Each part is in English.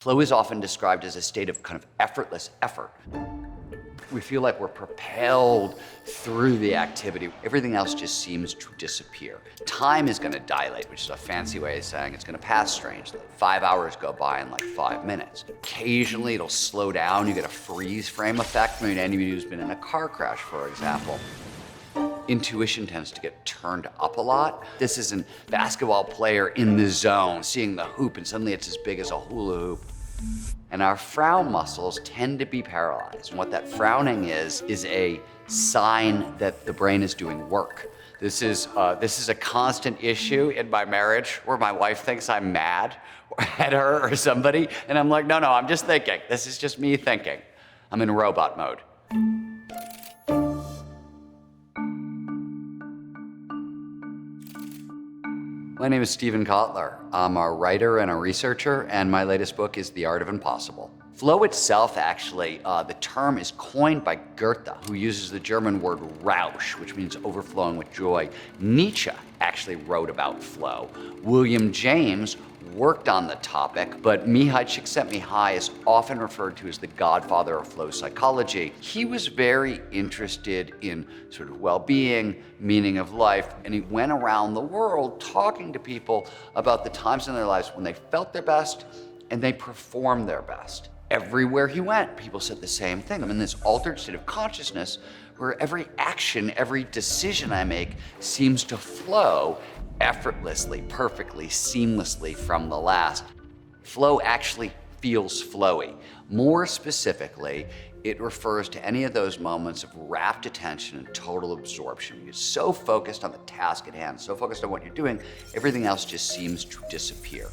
Flow is often described as a state of kind of effortless effort. We feel like we're propelled through the activity. Everything else just seems to disappear. Time is going to dilate, which is a fancy way of saying it's going to pass strangely. 5 hours go by in like 5 minutes. Occasionally it'll slow down. You get a freeze frame effect. I mean, anybody who's been in a car crash, for example. Intuition tends to get turned up a lot. This is a basketball player in the zone, seeing the hoop, and suddenly it's as big as a hula hoop. And our frown muscles tend to be paralyzed. And what that frowning is a sign that the brain is doing work. This is a constant issue in my marriage where my wife thinks I'm mad at her or somebody. And I'm like, no, I'm just thinking. This is just me thinking. I'm in robot mode. My name is Steven Kotler. I'm a writer and a researcher, and my latest book is The Art of Impossible. Flow itself, actually, the term is coined by Goethe, who uses the German word Rausch, which means overflowing with joy. Nietzsche actually wrote about flow. William James worked on the topic, but Mihai Csikszentmihalyi is often referred to as the godfather of flow psychology. He was very interested in sort of well-being, meaning of life, and he went around the world talking to people about the times in their lives when they felt their best and they performed their best. Everywhere he went, people said the same thing. I'm in this altered state of consciousness where every action, every decision I make seems to flow effortlessly, perfectly, seamlessly from the last. Flow actually feels flowy. More specifically, it refers to any of those moments of rapt attention and total absorption. You're so focused on the task at hand, so focused on what you're doing, everything else just seems to disappear.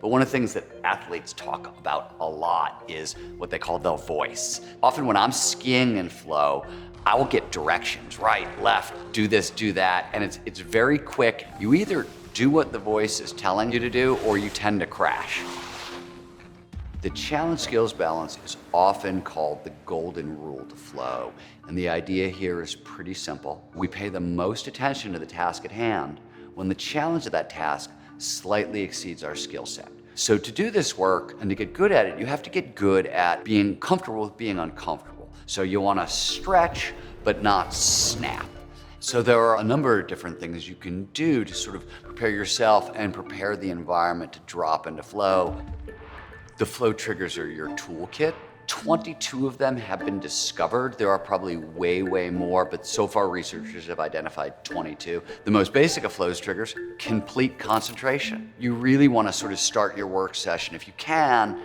But one of the things that athletes talk about a lot is what they call the voice. Often when I'm skiing in flow, I will get directions, right, left, do this, do that, and it's very quick. You either do what the voice is telling you to do, or you tend to crash. The challenge skills balance is often called the golden rule to flow, and the idea here is pretty simple. We pay the most attention to the task at hand when the challenge of that task slightly exceeds our skill set. So to do this work and to get good at it, you have to get good at being comfortable with being uncomfortable. So you want to stretch, but not snap. So there are a number of different things you can do to sort of prepare yourself and prepare the environment to drop into flow. The flow triggers are your toolkit. 22 of them have been discovered. There are probably way more, but so far researchers have identified 22. The most basic of flow's triggers, complete concentration. You really want to sort of start your work session, if you can,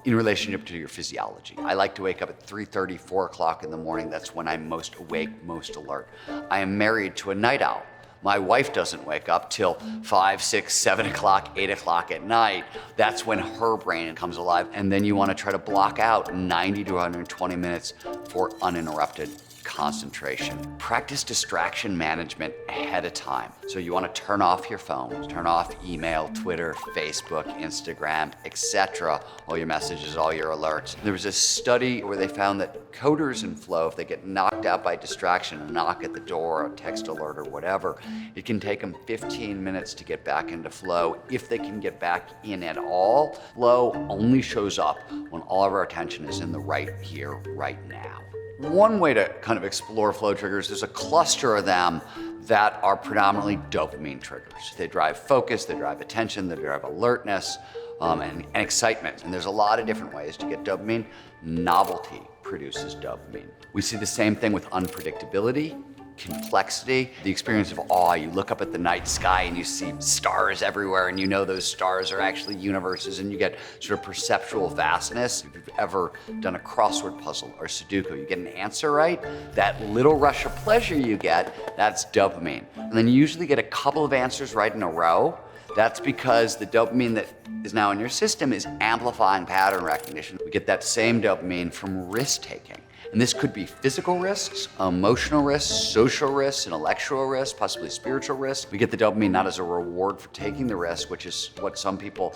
in relationship to your physiology. I like to wake up at 3:30, 4 o'clock in the morning. That's when I'm most awake, most alert. I am married to a night owl. My wife doesn't wake up till 5, 6, 7 o'clock, 8 o'clock at night. That's when her brain comes alive. And then you want to try to block out 90 to 120 minutes for uninterrupted concentration. Practice distraction management ahead of time. So you want to turn off your phone, turn off email, Twitter, Facebook, Instagram, etc. All your messages, all your alerts. There was a study where they found that coders in flow, if they get knocked out by distraction, a knock at the door, a text alert or whatever, it can take them 15 minutes to get back into flow. If they can get back in at all, flow only shows up when all of our attention is in the right here, right now. One way to kind of explore flow triggers, there's a cluster of them that are predominantly dopamine triggers. They drive focus, they drive attention, they drive alertness, and excitement. And there's a lot of different ways to get dopamine. Novelty produces dopamine. We see the same thing with unpredictability, complexity, the experience of awe. You look up at the night sky and you see stars everywhere, and you know those stars are actually universes, and you get sort of perceptual vastness. If you've ever done a crossword puzzle or Sudoku, you get an answer right, that little rush of pleasure you get, that's dopamine. And then you usually get a couple of answers right in a row. That's because the dopamine that is now in your system is amplifying pattern recognition. We get that same dopamine from risk-taking. And this could be physical risks, emotional risks, social risks, intellectual risks, possibly spiritual risks. We get the dopamine not as a reward for taking the risk, which is what some people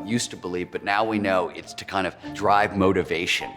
used to believe, but now we know it's to kind of drive motivation.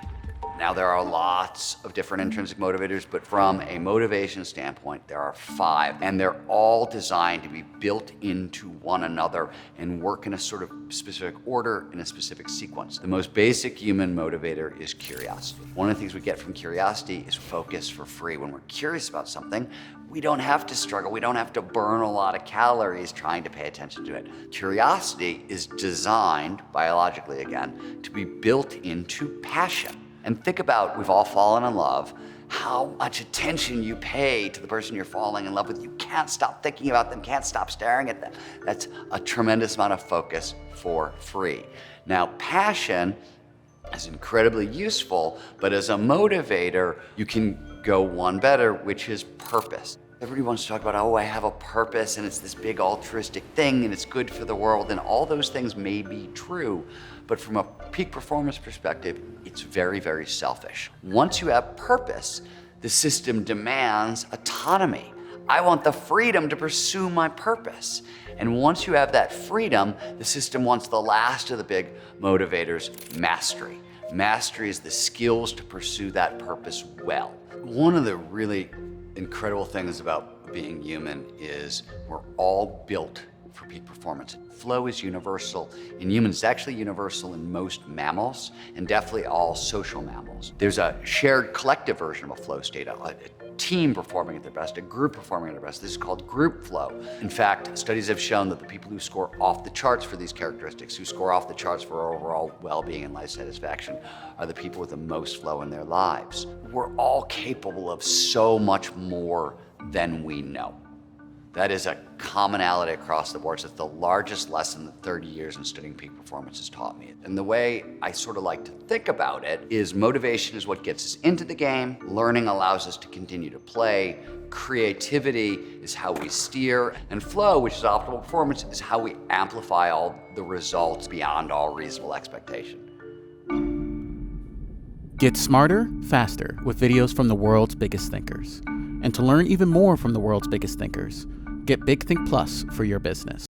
Now, there are lots of different intrinsic motivators, but from a motivation standpoint, there are 5, and they're all designed to be built into one another and work in a sort of specific order, in a specific sequence. The most basic human motivator is curiosity. One of the things we get from curiosity is focus for free. When we're curious about something, we don't have to struggle. We don't have to burn a lot of calories trying to pay attention to it. Curiosity is designed, biologically again, to be built into passion. And think about, we've all fallen in love, how much attention you pay to the person you're falling in love with. You can't stop thinking about them, can't stop staring at them. That's a tremendous amount of focus for free. Now, passion is incredibly useful, but as a motivator, you can go one better, which is purpose. Everybody wants to talk about, oh, I have a purpose and it's this big altruistic thing and it's good for the world, and all those things may be true, but from a peak performance perspective, it's very, very selfish. Once you have purpose, the system demands autonomy. I want the freedom to pursue my purpose. And once you have that freedom, the system wants the last of the big motivators, mastery. Mastery is the skills to pursue that purpose well. One of the really incredible things about being human is we're all built for peak performance. Flow is universal in humans. It's actually universal in most mammals, and definitely all social mammals. There's a shared collective version of a flow state, a team performing at their best, a group performing at their best. This is called group flow. In fact, studies have shown that the people who score off the charts for these characteristics, who score off the charts for overall well-being and life satisfaction, are the people with the most flow in their lives. We're all capable of so much more than we know. That is a commonality across the board. So it's the largest lesson that 30 years in studying peak performance has taught me. And the way I sort of like to think about it is motivation is what gets us into the game. Learning allows us to continue to play. Creativity is how we steer. And flow, which is optimal performance, is how we amplify all the results beyond all reasonable expectation. Get smarter, faster with videos from the world's biggest thinkers. And to learn even more from the world's biggest thinkers, get Big Think Plus for your business.